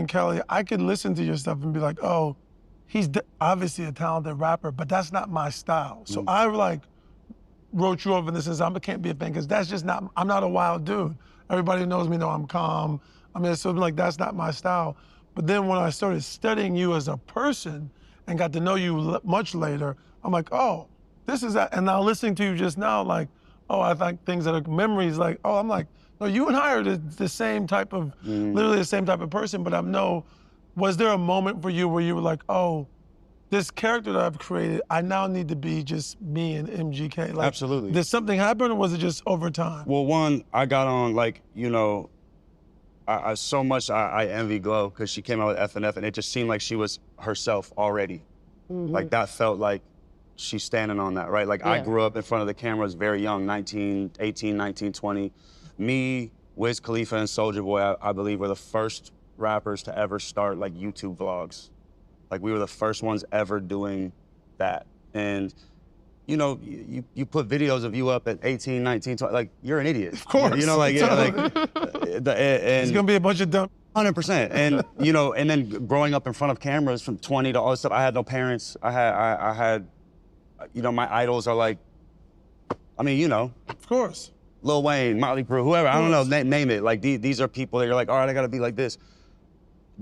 And Kelly, I could listen to your stuff and be like, oh, he's obviously a talented rapper, but that's not my style. So I like wrote you over in the sense I can't be a fan because that's just not, I'm not a wild dude. Everybody who knows me know I'm calm. I mean, so like that's not my style. But then when I started studying you as a person and got to know you much later, I'm like, oh, this is that. And now listening to you just now, like, oh, I think things that are memories, like, oh, I'm like, no, you and I are the same type of, literally the same type of person, but was there a moment for you where you were like, oh, this character that I've created, I now need to be just me and MGK? Like, Absolutely. did something happen or was it just over time? Well, one, I got on, like, you know, I envy Glow because she came out with FNF and it just seemed like she was herself already. Like that felt like she's standing on that, right? Like I grew up in front of the cameras very young, 18, 19, 20. Me, Wiz Khalifa, and Soulja Boy, I believe, were the first rappers to ever start like YouTube vlogs. Like we were the first ones ever doing that. And you know, you put videos of you up at 18, 19, 20, like you're an idiot. Of course. You know, like, yeah, like, It's gonna be a bunch of dumb. 100%. And, you know, and then growing up in front of cameras from 20 to all this stuff, I had no parents. I had, you know, my idols are like, I mean, you know. Of course. Lil Wayne, Motley Crue, whoever, I don't know, name it. Like these are people that you're like, all right, I gotta be like this.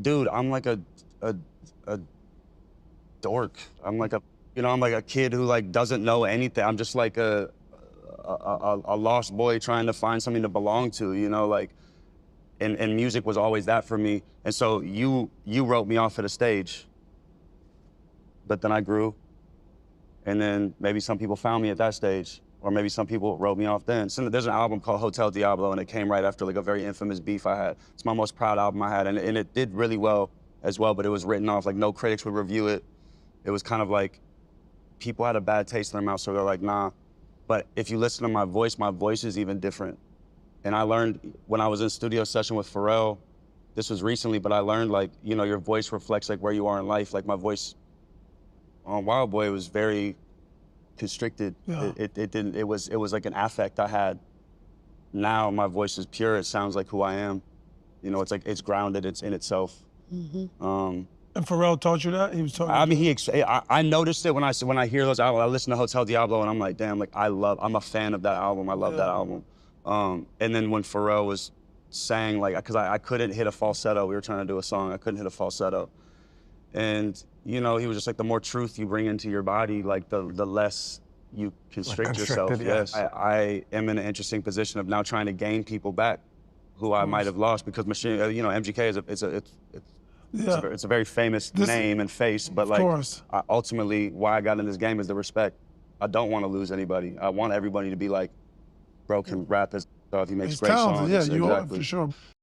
Dude, I'm like a dork. I'm like a kid who like doesn't know anything. I'm just like a lost boy trying to find something to belong to, you know, like, and music was always that for me. And so you wrote me off at a stage, but then I grew, and then maybe some people found me at that stage, or maybe some people wrote me off then. So there's an album called Hotel Diablo, and it came right after like a very infamous beef I had. It's my most proud album I had, and it did really well as well, but it was written off, like no critics would review it. It was kind of like, people had a bad taste in their mouth, so they're like, nah. But if you listen to my voice is even different. And I learned when I was in studio session with Pharrell, this was recently, but I learned like, you know, your voice reflects like where you are in life. Like my voice on Wild Boy was very constricted. Yeah. It was like an affect I had. Now my voice is pure, it sounds like who I am. You know, it's like, it's grounded, it's in itself. And Pharrell taught you that? He was talking. I mean, I noticed it when I hear those albums. I listen to Hotel Diablo and I'm like, damn, like I'm a fan of that album. I love that album. And then when Pharrell was sang, like, cause I couldn't hit a falsetto. We were trying to do a song, I couldn't hit a falsetto. And you know, he was just like, the more truth you bring into your body, like the less you constrict yourself. Yes. I am in an interesting position of now trying to gain people back who I might have lost because you know, MGK it's a very famous name and face, but like ultimately why I got in this game is the respect. I don't want to lose anybody. I want everybody to be like, bro can rap as if he makes great songs. Yeah, you are exactly. for sure.